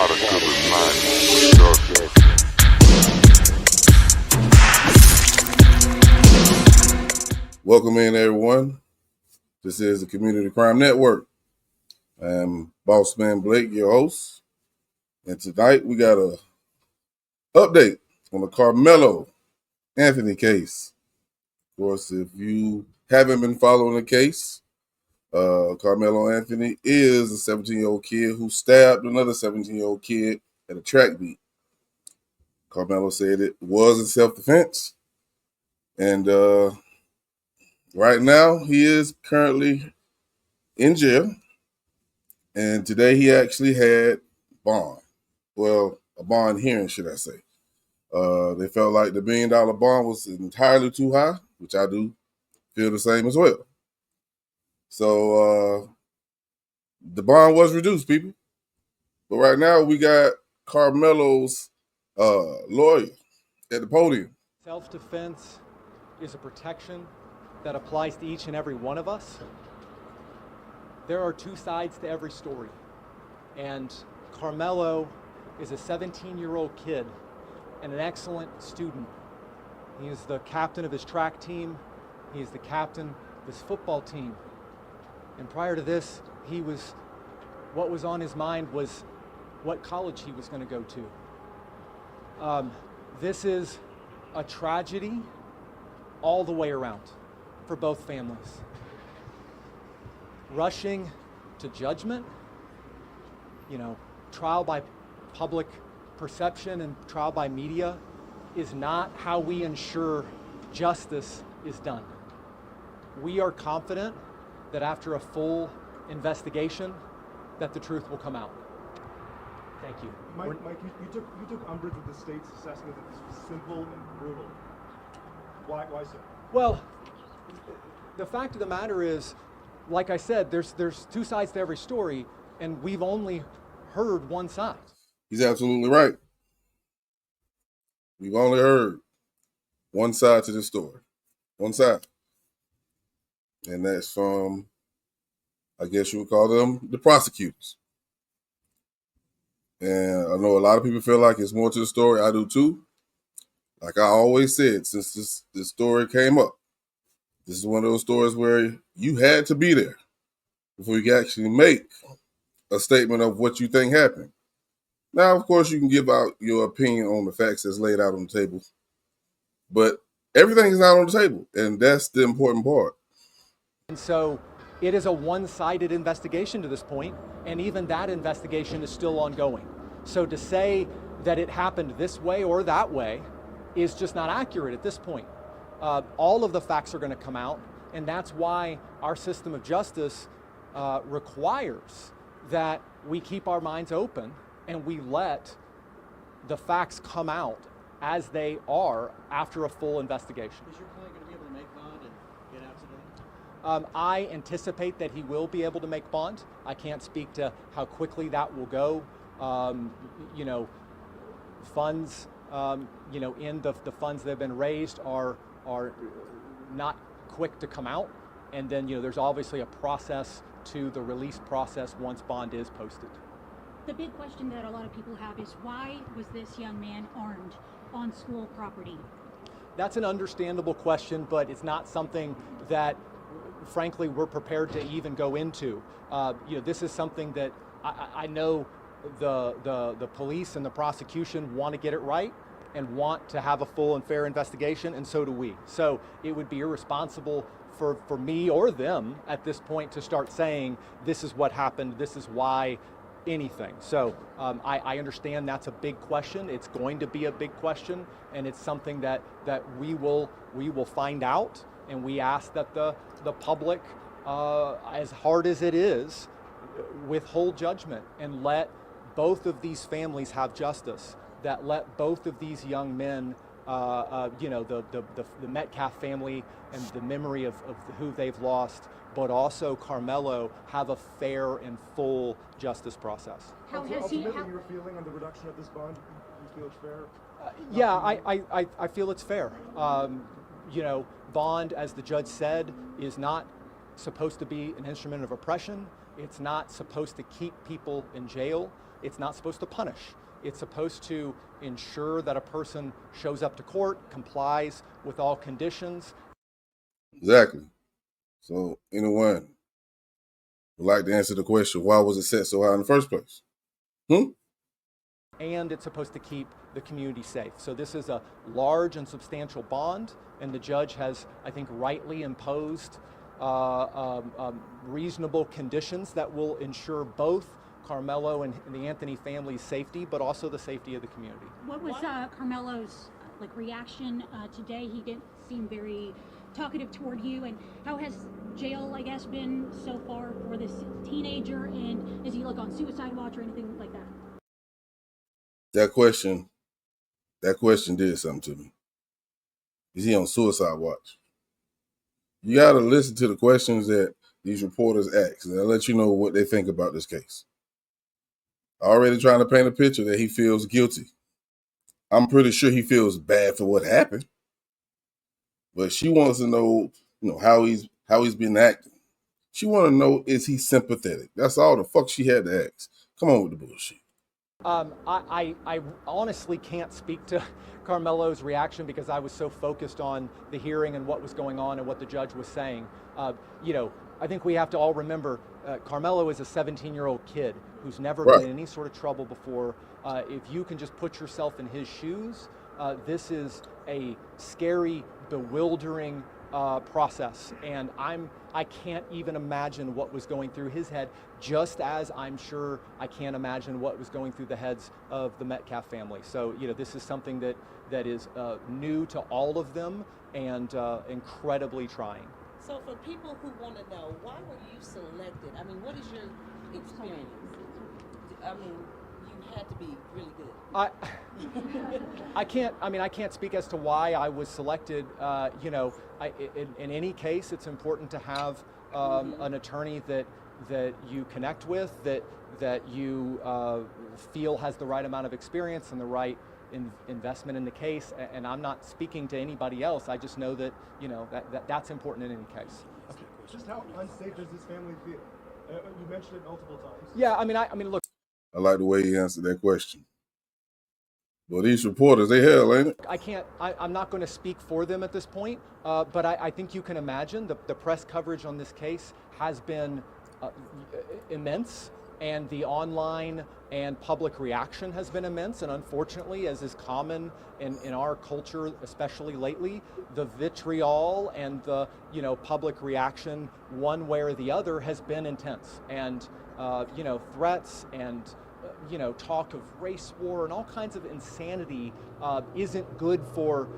product of the 90s, for sure. Welcome in, everyone. This is the Community Crime Network. I'm Bossman Blake, your host. And tonight we got a update on the Karmelo Anthony case. Of course, if you haven't been following the case, Karmelo Anthony is a 17-year-old kid who stabbed another 17-year-old kid at a track meet. Karmelo said it was in self-defense. And right now, he is currently in jail. And today he actually had bond. Well, a bond hearing, should I say. They felt like the $1 billion bond was entirely too high, which I do feel the same as well. So the bond was reduced, people. But right now we got Karmelo's lawyer at the podium. Self-defense is a protection that applies to each and every one of us. There are two sides to every story. And Karmelo is a 17-year-old kid and an excellent student. He is the captain of his track team. He is the captain of his football team. And prior to this, what was on his mind was what college he was going to go to. This is a tragedy all the way around for both families. Rushing to judgment, trial by public perception and trial by media is not how we ensure justice is done. We are confident that after a full investigation, that the truth will come out. Thank you. Mike, you took umbrage with the state's assessment that this was simple and brutal. Why so? Well, the fact of the matter is, like I said, there's two sides to every story, and we've only heard one side. He's absolutely right. We've only heard one side to the story. One side. And that's from, I guess you would call them, the prosecutors. And I know a lot of people feel like it's more to the story. I do too. Like I always said, since this story came up, this is one of those stories where you had to be there before you can actually make a statement of what you think happened. Now, of course, you can give out your opinion on the facts that's laid out on the table, but everything is not on the table, and that's the important part. And so it is a one-sided investigation to this point, and even that investigation is still ongoing. So to say that it happened this way or that way is just not accurate at this point. All of the facts are going to come out, and that's why our system of justice requires that we keep our minds open and we let the facts come out as they are after a full investigation. Is your client going to be able to make bond and get out today? I anticipate that he will be able to make bond. I can't speak to how quickly that will go. Funds, in the funds that have been raised are not quick to come out. And then, there's obviously a process to the release process once bond is posted. The big question that a lot of people have is why was this young man armed on school property? That's an understandable question, but it's not something that, frankly, we're prepared to even go into. This is something that I know the police and the prosecution want to get it right and want to have a full and fair investigation, and so do we. So it would be irresponsible for me or them at this point to start saying this is what happened, this is why, anything. So I understand that's a big question. It's going to be a big question, and it's something that we will find out, and we ask that the public, as hard as it is, withhold judgment and let both of these families have justice, that let both of these young men, the Metcalf family and the memory of who they've lost, but also Karmello, have a fair and full justice process. How has he? Your feeling on the reduction of this bond? You feel it's fair? Yeah, I feel it's fair. Bond, as the judge said, is not supposed to be an instrument of oppression. It's not supposed to keep people in jail. It's not supposed to punish. It's supposed to ensure that a person shows up to court, complies with all conditions. Exactly. So anyone would like to answer the question, why was it set so high in the first place? And it's supposed to keep the community safe. So this is a large and substantial bond, and the judge has, I think, rightly imposed reasonable conditions that will ensure both Karmello and the Anthony family's safety, but also the safety of the community. What was Karmelo's reaction today? He didn't seem very talkative toward you, and how has jail, I guess, been so far for this teenager, and does he look on suicide watch or anything like that? That question did something to me. Is he on suicide watch? You got to listen to the questions that these reporters ask, and I'll let you know what they think about this case. Already trying to paint a picture that he feels guilty. I'm pretty sure he feels bad for what happened, but she wants to know, how he's been acting. She want to know, is he sympathetic? That's all the fuck she had to ask. Come on with the bullshit. I honestly can't speak to Karmelo's reaction because I was so focused on the hearing and what was going on and what the judge was saying. I think we have to all remember Karmello is a 17-year-old kid who's never been in any sort of trouble before. If you can just put yourself in his shoes, this is a scary, bewildering process, and I can't even imagine what was going through his head, just as I'm sure I can't imagine what was going through the heads of the Metcalf family. So this is something that is new to all of them and incredibly trying. So for people who want to know, why were you selected? I mean, what is your experience? I mean, you had to be really good. I can't speak as to why I was selected. In any case, it's important to have an attorney that you connect with, that you feel has the right amount of experience and the right investment in the case. And I'm not speaking to anybody else. I just know that that's important in any case. Okay. Just how unsafe does this family feel? You mentioned it multiple times. Yeah, I mean, look. I like the way he answered that question. Well, these reporters, they hell, ain't it? I'm not going to speak for them at this point, but I think you can imagine the press coverage on this case has been immense, and the online and public reaction has been immense. And unfortunately, as is common in our culture, especially lately, the vitriol and the public reaction one way or the other has been intense. And threats and talk of race war and all kinds of insanity isn't good for,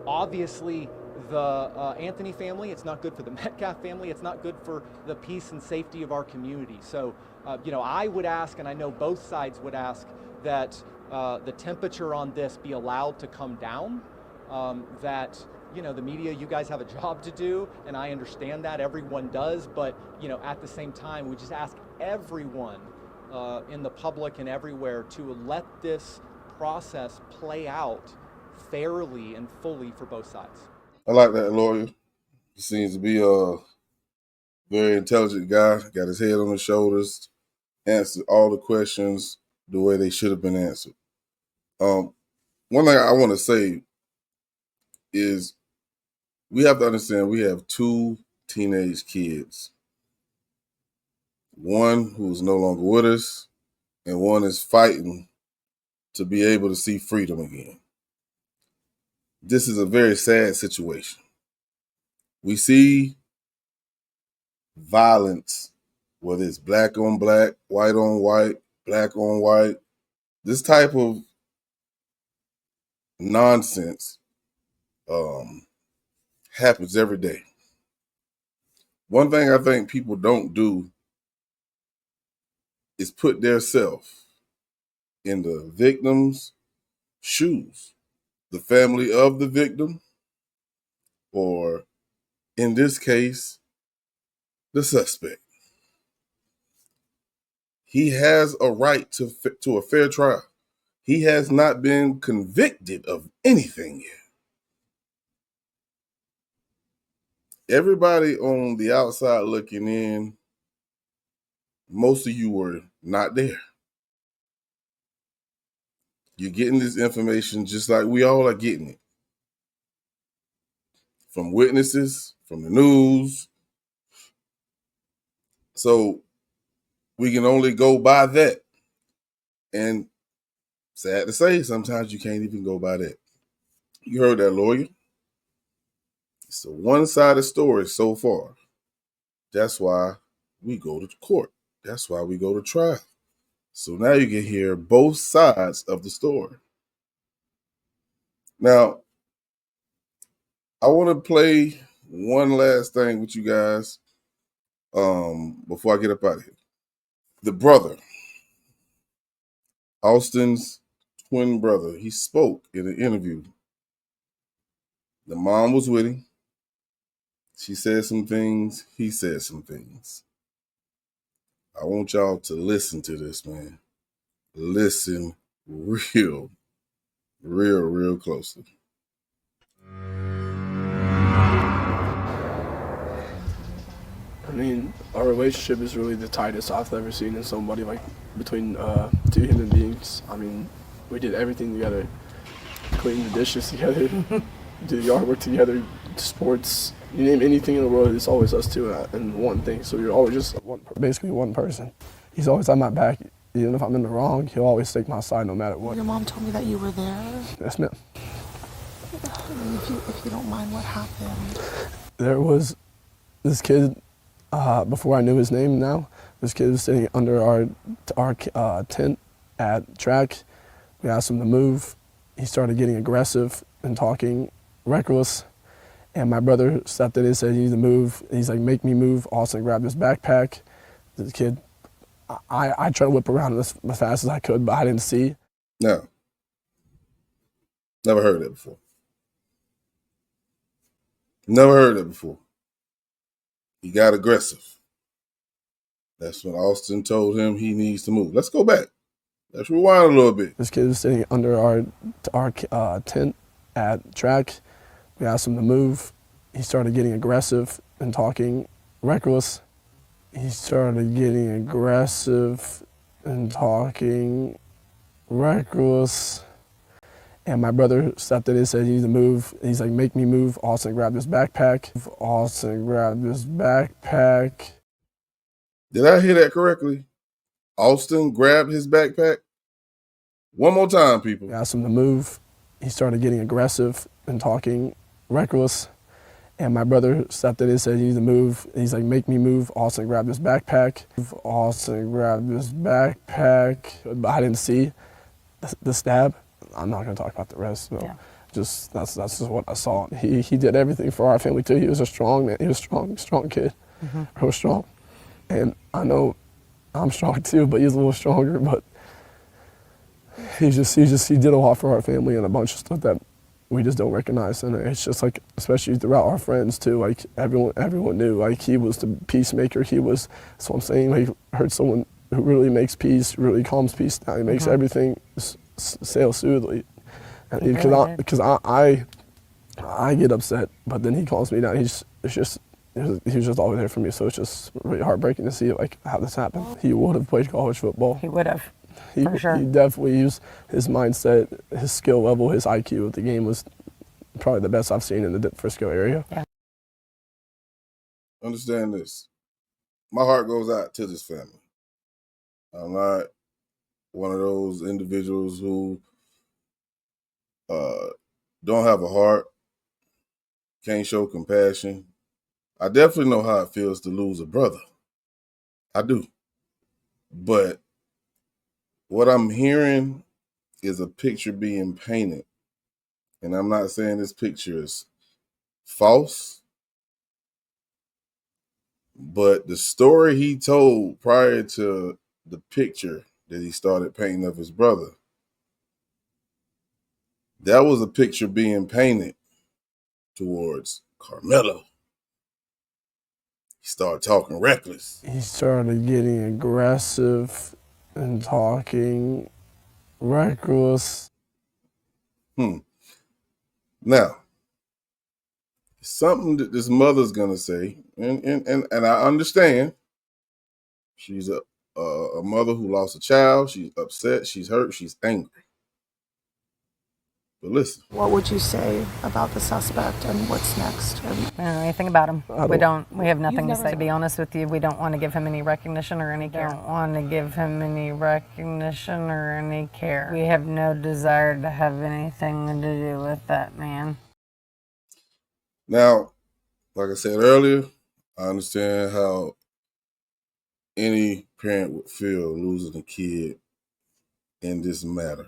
obviously, the Anthony family. It's not good for the Metcalf family. It's not good for the peace and safety of our community. So, I would ask, and I know both sides would ask, that the temperature on this be allowed to come down, that the media, you guys have a job to do, and I understand that, everyone does, but at the same time, we just ask everyone in the public and everywhere to let this process play out fairly and fully for both sides. I like that lawyer. He seems to be a very intelligent guy, got his head on his shoulders, answered all the questions the way they should have been answered. One thing I want to say is we have to understand we have two teenage kids. One who is no longer with us, and one is fighting to be able to see freedom again. This is a very sad situation. We see violence, whether it's black on black, white on white, black on white. This type of nonsense happens every day. One thing I think people don't do is put their self in the victim's shoes, the family of the victim, or in this case, the suspect. He has a right to a fair trial. He has not been convicted of anything yet. Everybody on the outside looking in most of you were not there. You're getting this information just like we all are getting it. From witnesses, from the news. So we can only go by that. And sad to say, sometimes you can't even go by that. You heard that lawyer. It's a one-sided story so far. That's why we go to court. That's why we go to trial. So now you can hear both sides of the story. Now, I want to play one last thing with you guys before I get up out of here. The brother, Austin's twin brother, he spoke in an interview. The mom was with him. She said some things. He said some things. I want y'all to listen to this, man. Listen real closely. I mean, our relationship is really the tightest I've ever seen in somebody, like, between two human beings. I mean, we did everything together. Clean the dishes together, do the yard work together, sports, you name anything in the world, it's always us two and one thing. So you're always just basically one person. He's always on my back. Even if I'm in the wrong, he'll always take my side no matter what. Your mom told me that you were there. Yes, ma'am. If you don't mind, what happened? There was this kid, before I knew his name now, this kid was sitting under our tent at track. We asked him to move. He started getting aggressive and talking reckless. And my brother stepped in and said, "You need to move." He's like, "Make me move." Austin grabbed his backpack. The kid, I tried to whip around as fast as I could, but I didn't see. Now, never heard that before. Never heard that before. He got aggressive. That's when Austin told him he needs to move. Let's go back. Let's rewind a little bit. This kid was sitting under our tent at track. We asked him to move. He started getting aggressive and talking reckless. He started getting aggressive and talking reckless. And my brother stepped in and said, "You need to move." He's like, "Make me move." Austin grabbed his backpack. Austin grabbed his backpack. Did I hear that correctly? Austin grabbed his backpack? One more time, people. We asked him to move. He started getting aggressive and talking reckless. And my brother stepped in and said, "You need to move." He's like, "Make me move." Austin grabbed his backpack. Austin grabbed his backpack. But I didn't see the stab. I'm not going to talk about the rest. So yeah. That's just what I saw. He did everything for our family too. He was a strong man. He was a strong kid. Mm-hmm. Real strong. And I know I'm strong too, but he's a little stronger. But he did a lot for our family and a bunch of stuff that we just don't recognize. And it's just like, especially throughout our friends too, like everyone knew, like he was the peacemaker. That's what I'm saying. Like, I heard someone who really makes peace, really calms peace down. He makes everything sail smoothly. Because I get upset, but then he calms me down. He was just always there for me. So it's just really heartbreaking to see like how this happened. He would have played college football. He would have. For sure. He definitely used his mindset, his skill level, his IQ of the game was probably the best I've seen in the Frisco area. Yeah. Understand this. My heart goes out to this family. I'm not one of those individuals who don't have a heart, can't show compassion. I definitely know how it feels to lose a brother. I do. But what I'm hearing is a picture being painted. And I'm not saying this picture is false, but the story he told prior to the picture that he started painting of his brother, that was a picture being painted towards Karmello. He started talking reckless. He started getting aggressive and talking reckless. Now, something that this mother's gonna say, and I understand. She's a mother who lost a child. She's upset. She's hurt. She's angry. But listen. What would you say about the suspect and what's next? We don't know anything about him. We have nothing to say. To be honest with you, we don't want to give him any recognition or any care. Don't want to give him any recognition or any care. We have no desire to have anything to do with that man. Now, like I said earlier, I understand how any parent would feel losing a kid in this matter.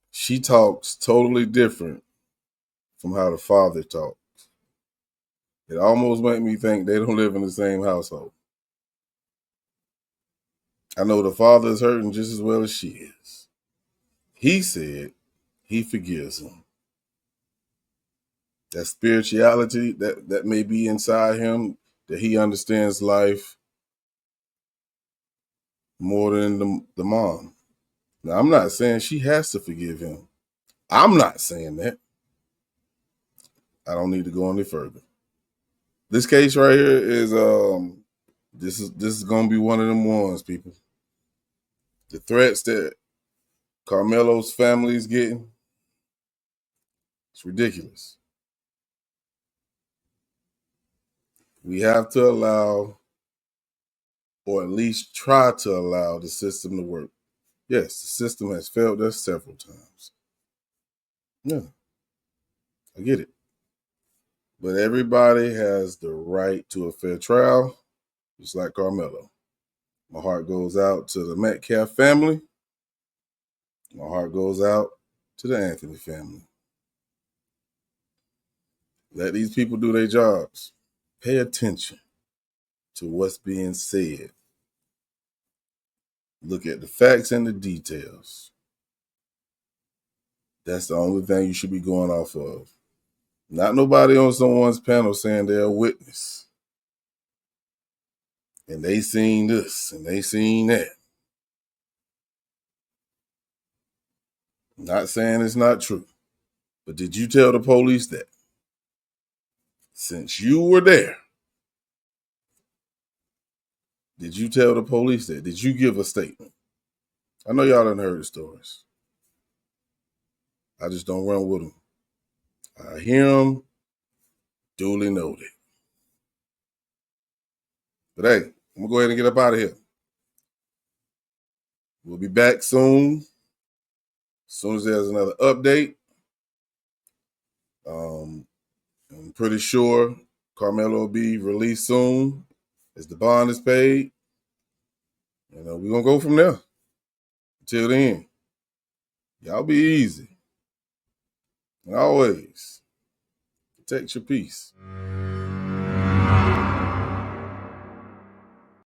She talks totally different from how the father talks. It almost made me think they don't live in the same household. I know the father is hurting just as well as she is. He said he forgives him. That spirituality that may be inside him, that he understands life more than the mom. Now, I'm not saying she has to forgive him. I'm not saying that. I don't need to go any further. This case right here is this is gonna be one of them ones, people. The threats that Karmelo's family is getting, it's ridiculous. We have to allow, or at least try to allow, the system to work. Yes, the system has failed us several times. Yeah, I get it. But everybody has the right to a fair trial, just like Karmello. My heart goes out to the Metcalf family. My heart goes out to the Anthony family. Let these people do their jobs. Pay attention to what's being said. Look at the facts and the details. That's the only thing you should be going off of. Not nobody on someone's panel saying they're a witness. And they seen this and they seen that. Not saying it's not true. But did you tell the police that? Since you were there, did you tell the police that? Did you give a statement? I know y'all done heard the stories. I just don't run with them. I hear them, duly noted. But hey, I'm going to go ahead and get up out of here. We'll be back soon. As soon as there's another update. I'm pretty sure Karmello will be released soon as the bond is paid. And we're going to go from there. Until then, y'all be easy. And always protect your peace.